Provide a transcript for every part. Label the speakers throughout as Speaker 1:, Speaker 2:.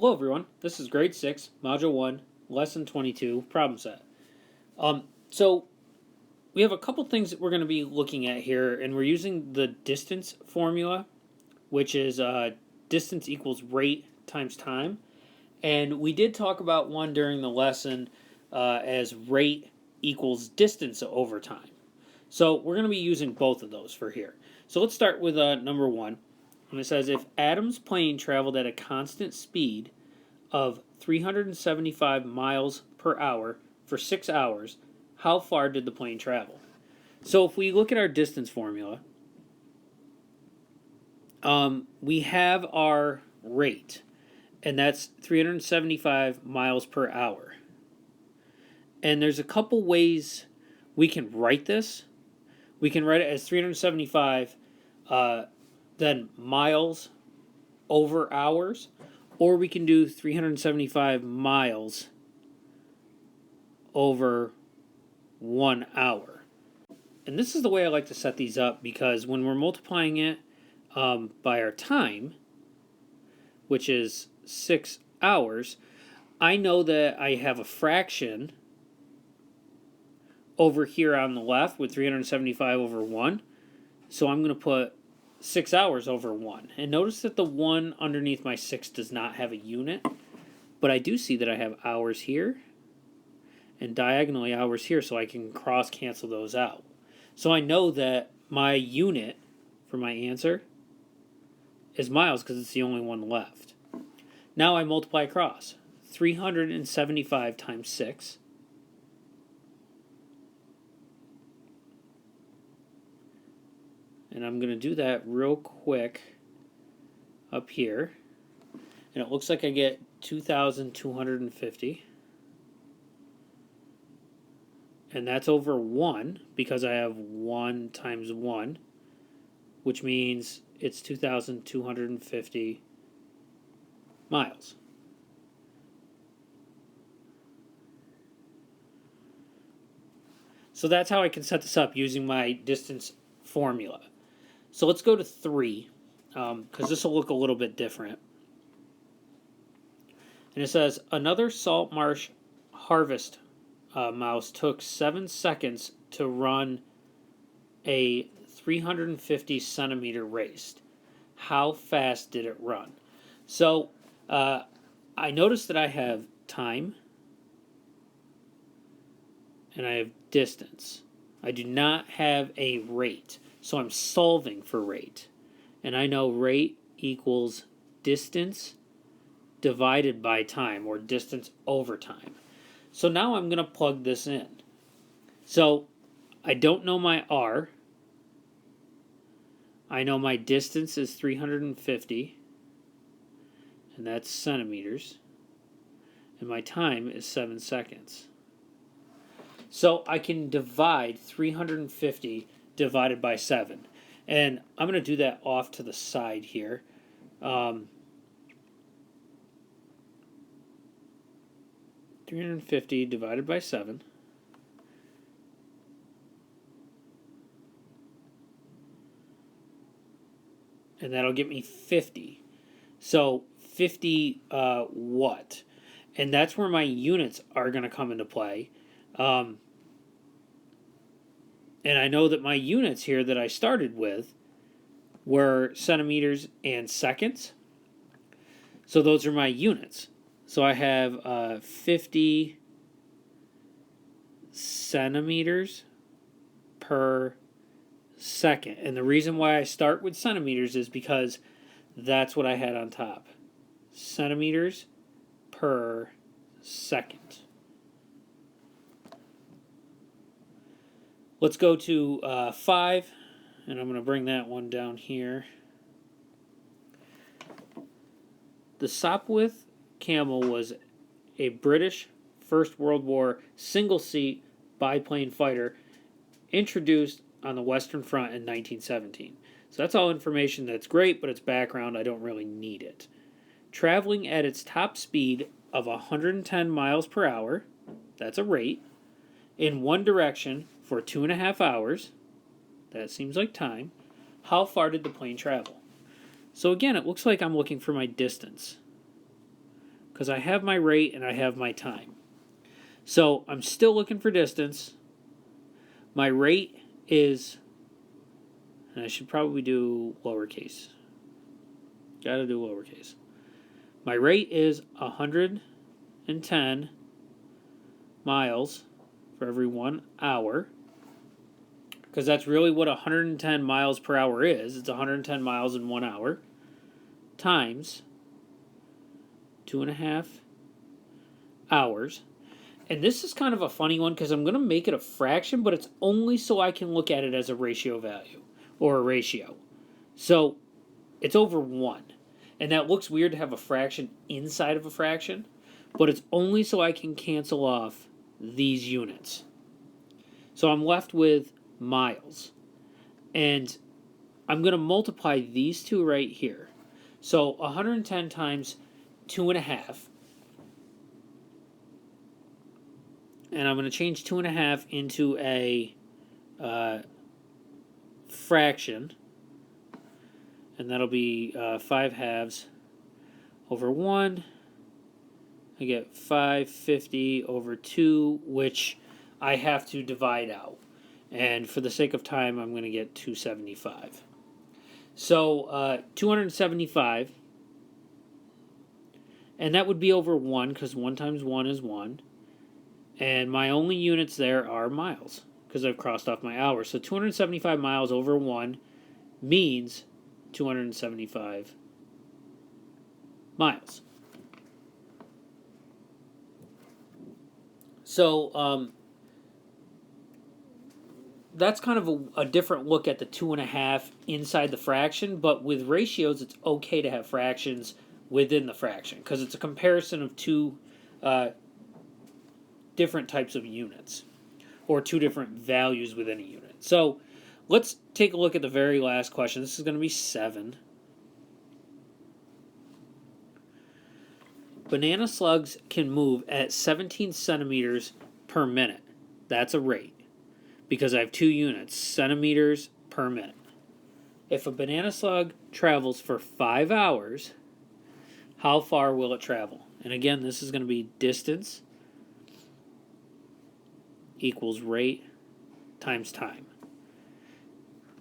Speaker 1: Hello everyone, this is grade 6, module 1, lesson 22, problem set. So we have a couple things that we're going to be looking at here, and we're using the distance formula, which is distance equals rate times time. And we did talk about one during the lesson as rate equals distance over time. So we're going to be using both of those for here. So let's start with number 1. And it says, if Adam's plane traveled at a constant speed of 375 miles per hour for 6 hours, how far did the plane travel? So if we look at our distance formula, we have our rate, and that's 375 miles per hour. And there's a couple ways we can write this. We can write it as 375 then miles over hours, or we can do 375 miles over 1 hour. And this is the way I like to set these up, because when we're multiplying it by our time, which is 6 hours, I know that I have a fraction over here on the left with 375 over 1. So I'm going to put 6 hours over 1. And notice that the 1 underneath my 6 does not have a unit. But I do see that I have hours here and diagonally hours here, so I can cross cancel those out. So I know that my unit for my answer is miles because it's the only one left. Now I multiply across. 375 times 6. And I'm going to do that real quick up here. And it looks like I get 2,250. And that's over 1 because I have 1 times 1, which means it's 2,250 miles. So that's how I can set this up using my distance formula. So let's go to 3, because this will look a little bit different. And it says, another salt marsh harvest mouse took 7 seconds to run a 350 centimeter race. How fast did it run? So I noticed that I have time and I have distance. I do not have a rate. So I'm solving for rate. And I know rate equals distance divided by time, or distance over time. So now I'm going to plug this in. So I don't know my R. I know my distance is 350, and that's centimeters. And my time is 7 seconds. So I can divide 350 divided by 7. And I'm going to do that off to the side here. 350 divided by 7. And that'll get me 50. So 50 watt. And that's where my units are going to come into play. And I know that my units here that I started with were centimeters and seconds. So those are my units. So I have 50 centimeters per second. And the reason why I start with centimeters is because that's what I had on top. Centimeters per second. Let's go to 5, and I'm going to bring that one down here. The Sopwith Camel was a British First World War single-seat biplane fighter introduced on the Western Front in 1917. So that's all information that's great, but it's background. I don't really need it. Traveling at its top speed of 110 miles per hour, that's a rate, in one direction for 2.5 hours, that seems like time, how far did the plane travel? So again, it looks like I'm looking for my distance. because I have my rate and I have my time. So I'm still looking for distance. My rate is, and I should probably do lowercase. Gotta do lowercase. My rate is 110 miles for every 1 hour, because that's really what 110 miles per hour is. It's 110 miles in 1 hour times 2.5 hours. And this is kind of a funny one because I'm going to make it a fraction, but it's only so I can look at it as a ratio value or a ratio. So it's over 1. And that looks weird to have a fraction inside of a fraction, but it's only so I can cancel off these units. So I'm left with miles. And I'm going to multiply these two right here. So 110 times 2.5. And I'm going to change 2.5 into a fraction. And that'll be 5 halves over 1. I get 550 over 2, which I have to divide out. And for the sake of time, I'm going to get 275. So 275. And that would be over 1, because 1 times 1 is 1. And my only units there are miles, because I've crossed off my hours. So 275 miles over 1 means 275 miles. So that's kind of a different look at the 2.5 inside the fraction, but with ratios, it's okay to have fractions within the fraction, because it's a comparison of two different types of units, or two different values within a unit. So let's take a look at the very last question. This is going to be 7. Banana slugs can move at 17 centimeters per minute. That's a rate, because I have 2 units, centimeters per minute. If a banana slug travels for 5 hours, how far will it travel? And again, this is going to be distance equals rate times time.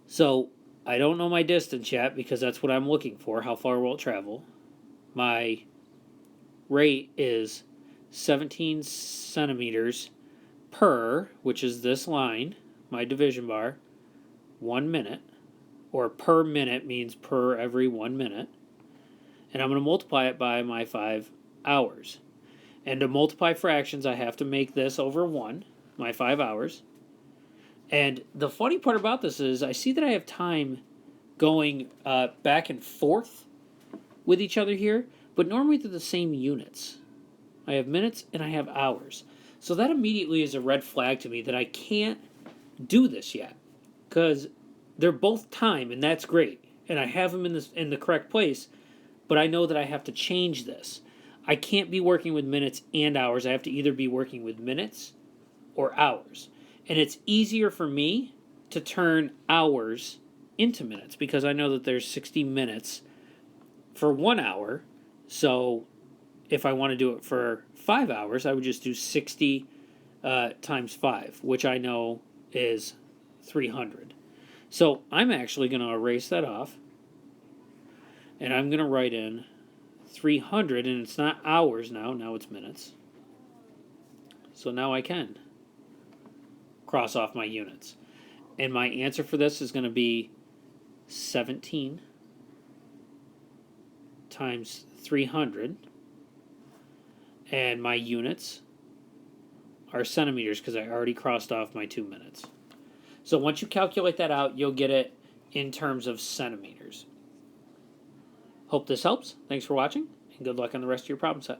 Speaker 1: So I don't know my distance yet, because that's what I'm looking for. How far will it travel? My rate is 17 centimeters per, which is this line, my division bar, 1 minute, or per minute means per every 1 minute. And I'm going to multiply it by my 5 hours. And to multiply fractions, I have to make this over 1, my 5 hours. And the funny part about this is I see that I have time going back and forth with each other here, but normally they're the same units. I have minutes and I have hours. So that immediately is a red flag to me that I can't do this yet, because they're both time, and that's great. And I have them in the correct place, but I know that I have to change this. I can't be working with minutes and hours. I have to either be working with minutes or hours. And it's easier for me to turn hours into minutes, because I know that there's 60 minutes for 1 hour. So if I want to do it for 5 hours, I would just do 60 times 5, which I know is 300. So I'm actually going to erase that off, and I'm going to write in 300, and it's not hours now it's minutes. So now I can cross off my units. And my answer for this is going to be 17 times 300. And my units are centimeters, because I already crossed off my 2 minutes. So once you calculate that out, you'll get it in terms of centimeters. Hope this helps. Thanks for watching, and good luck on the rest of your problem set.